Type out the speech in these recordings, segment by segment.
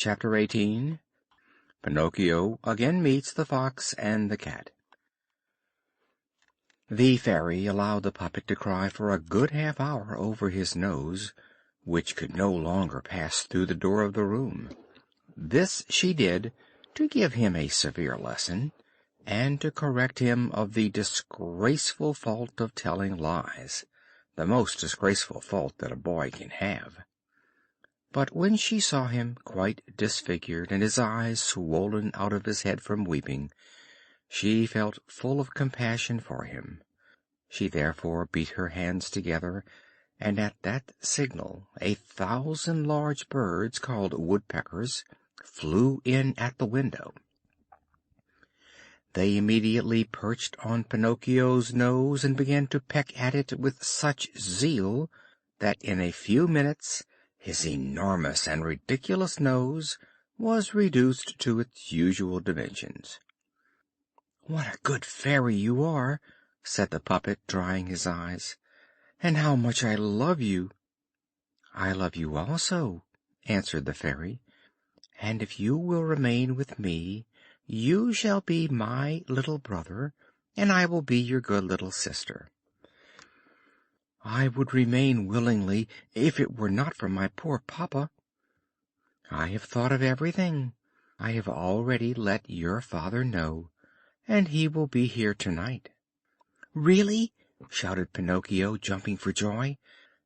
Chapter 18. Pinocchio again meets the Fox and the Cat. The Fairy allowed the puppet to cry for a good half-hour over his nose, which could no longer pass through the door of the room. This she did to give him a severe lesson, and to correct him of the disgraceful fault of telling lies, the most disgraceful fault that a boy can have. But when she saw him quite disfigured and his eyes swollen out of his head from weeping, she felt full of compassion for him. She therefore beat her hands together, and at that signal 1,000 large birds, called woodpeckers, flew in at the window. They immediately perched on Pinocchio's nose and began to peck at it with such zeal that in a few minutes his enormous and ridiculous nose was reduced to its usual dimensions. "What a good fairy you are!" said the puppet, drying his eyes. "And how much I love you!" "I love you also," answered the fairy, "and if you will remain with me, you shall be my little brother, and I will be your good little sister." "I would remain willingly if it were not for my poor papa." "I have thought of everything. I have already let your father know, and he will be here tonight." "Really?" shouted Pinocchio, jumping for joy.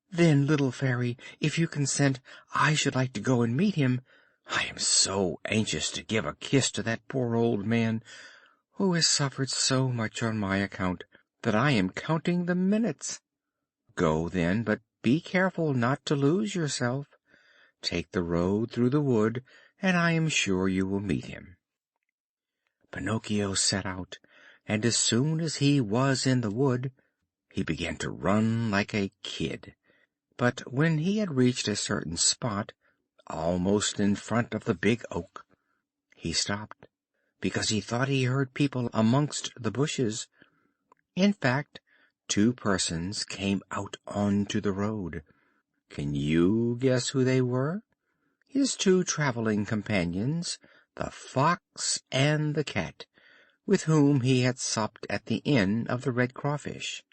"Then, little fairy, if you consent, I should like to go and meet him. I am so anxious to give a kiss to that poor old man, who has suffered so much on my account that I am counting the minutes." "Go then, but be careful not to lose yourself. Take the road through the wood, and I am sure you will meet him." Pinocchio set out, and as soon as he was in the wood, he began to run like a kid. But when he had reached a certain spot, almost in front of the big oak, he stopped, because he thought he heard people amongst the bushes. In fact, 2 persons came out onto the road. Can you guess who they were? His 2 traveling companions, the Fox and the Cat, with whom he had supped at the Inn of the Red Crawfish.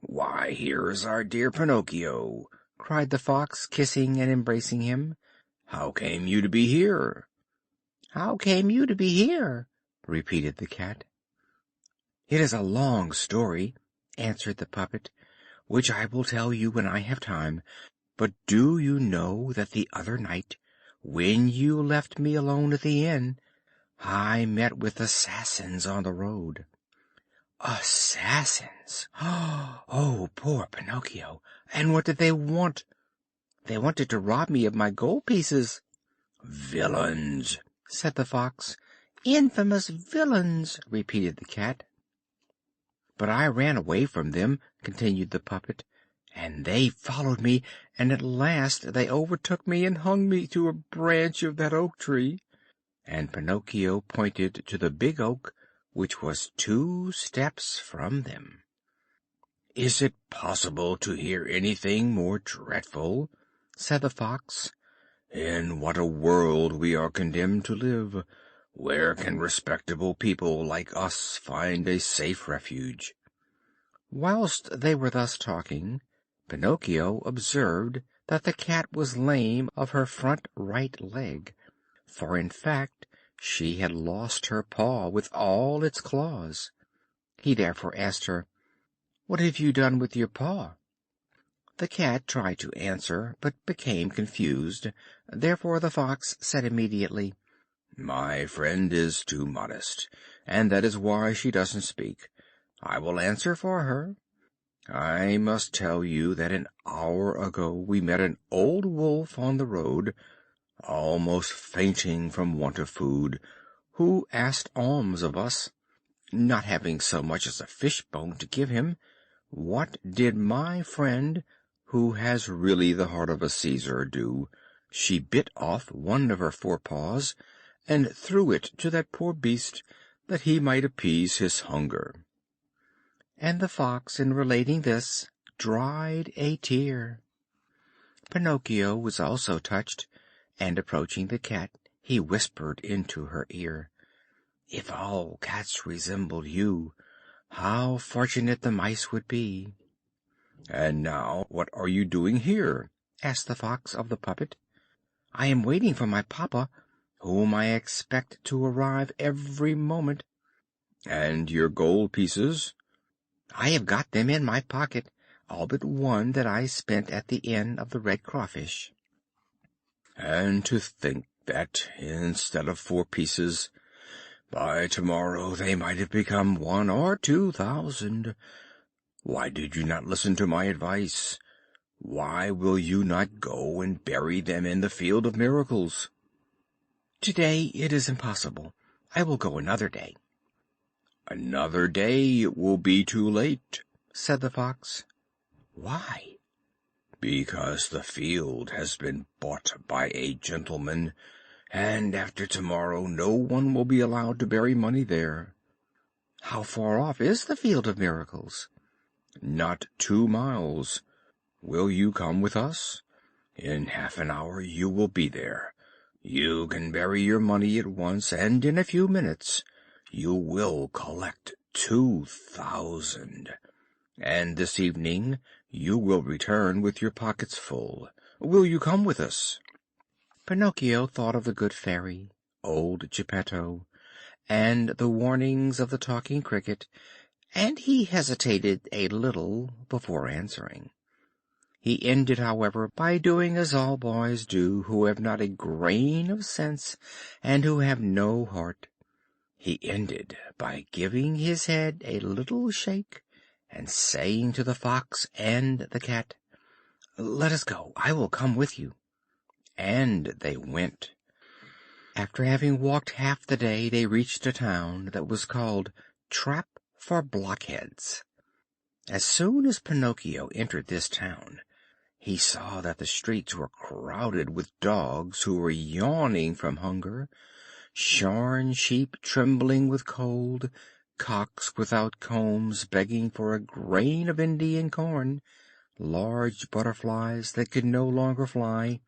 "Why, here's our dear Pinocchio!" cried the Fox, kissing and embracing him. "How came you to be here?" "How came you to be here?" repeated the Cat. "It is a long story," answered the puppet, "which I will tell you when I have time. But do you know that the other night, when you left me alone at the inn, I met with assassins on the road?" "Assassins? Oh, poor Pinocchio! And what did they want?" "They wanted to rob me of my gold pieces." "Villains!" said the Fox. "Infamous villains!" repeated the Cat. "But I ran away from them," continued the puppet, "and they followed me, and at last they overtook me and hung me to a branch of that oak tree." And Pinocchio pointed to the big oak, which was 2 steps from them. "Is it possible to hear anything more dreadful?" said the Fox. "In what a world we are condemned to live! Where can respectable people like us find a safe refuge?" Whilst they were thus talking, Pinocchio observed that the Cat was lame of her front right leg, for in fact she had lost her paw with all its claws. He therefore asked her, "What have you done with your paw?" The Cat tried to answer, but became confused. Therefore the Fox said immediately, "My friend is too modest, and that is why she doesn't speak. I will answer for her. I must tell you that an hour ago we met an old wolf on the road, almost fainting from want of food, who asked alms of us. Not having so much as a fishbone to give him, what did my friend, who has really the heart of a Caesar, do? She bit off one of her 4 paws and threw it to that poor beast, that he might appease his hunger." And the Fox, in relating this, dried a tear. Pinocchio was also touched, and approaching the cat, he whispered into her ear, "If all cats resembled you, how fortunate the mice would be!" "And now, what are you doing here?" asked the Fox of the puppet. "I am waiting for my papa, whom I expect to arrive every moment." "And your gold pieces?" "I have got them in my pocket, all but one that I spent at the Inn of the Red Crawfish." "And to think that, instead of 4 pieces, by tomorrow they might have become 1 or 2,000. Why did you not listen to my advice? Why will you not go and bury them in the Field of Miracles?" "Today it is impossible. I will go another day." "Another day it will be too late," said the Fox. "Why?" "Because the field has been bought by a gentleman, and after tomorrow no one will be allowed to bury money there." "How far off is the Field of Miracles?" "Not 2 miles. Will you come with us? In half an hour you will be there. You can bury your money at once, and in a few minutes you will collect 2,000. And this evening you will return with your pockets full. Will you come with us?" Pinocchio thought of the good fairy, old Geppetto, and the warnings of the talking cricket, and he hesitated a little before answering. He ended, however, by doing as all boys do who have not a grain of sense and who have no heart. He ended by giving his head a little shake and saying to the Fox and the Cat, "Let us go. I will come with you." And they went. After having walked half the day, they reached a town that was called Trap for Blockheads. As soon as Pinocchio entered this town, he saw that the streets were crowded with dogs who were yawning from hunger, shorn sheep trembling with cold, cocks without combs begging for a grain of Indian corn, large butterflies that could no longer fly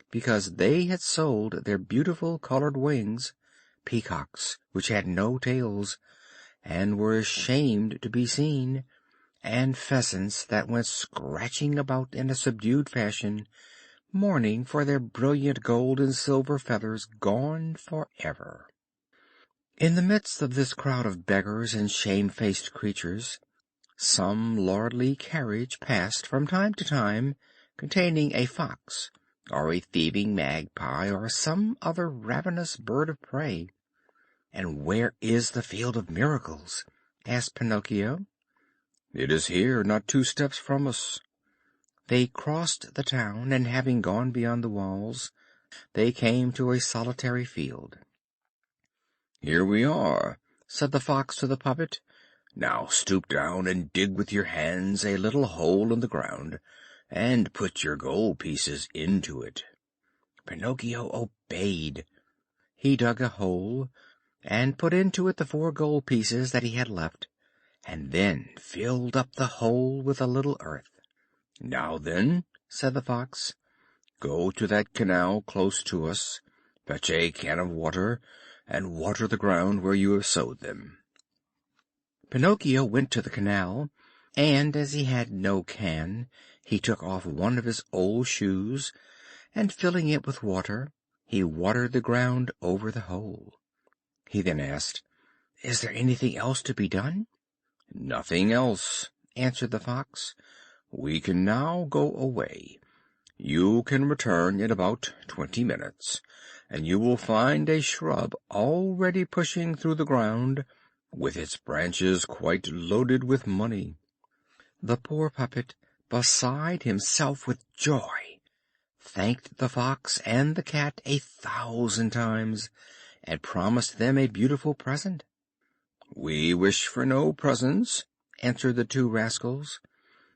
because they had sold their beautiful colored wings, peacocks which had no tails and were ashamed to be seen, and pheasants that went scratching about in a subdued fashion, mourning for their brilliant gold and silver feathers gone forever. In the midst of this crowd of beggars and shamefaced creatures, some lordly carriage passed from time to time, containing a fox, or a thieving magpie, or some other ravenous bird of prey. "And where is the Field of Miracles?" asked Pinocchio. "It is here, not 2 steps from us." They crossed the town, and having gone beyond the walls, they came to a solitary field. "Here we are," said the Fox to the puppet. "Now stoop down and dig with your hands a little hole in the ground, and put your gold pieces into it." Pinocchio obeyed. He dug a hole, and put into it the 4 gold pieces that he had left, and then filled up the hole with a little earth. "Now then," said the Fox, "go to that canal close to us, fetch a can of water, and water the ground where you have sowed them." Pinocchio went to the canal, and as he had no can, he took off one of his old shoes, and filling it with water, he watered the ground over the hole. He then asked, "Is there anything else to be done?" "Nothing else," answered the Fox. "We can now go away. You can return in about 20 minutes, and you will find a shrub already pushing through the ground, with its branches quite loaded with money." The poor puppet, beside himself with joy, thanked the Fox and the Cat 1,000 times, and promised them a beautiful present. "We wish for no presents," answered the 2 rascals.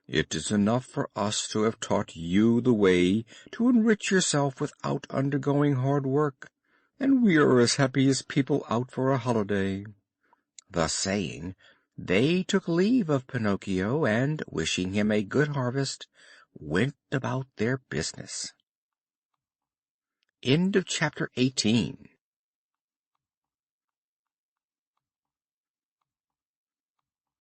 "It is enough for us to have taught you the way to enrich yourself without undergoing hard work, and we are as happy as people out for a holiday." Thus saying, they took leave of Pinocchio, and, wishing him a good harvest, went about their business. End of chapter 18.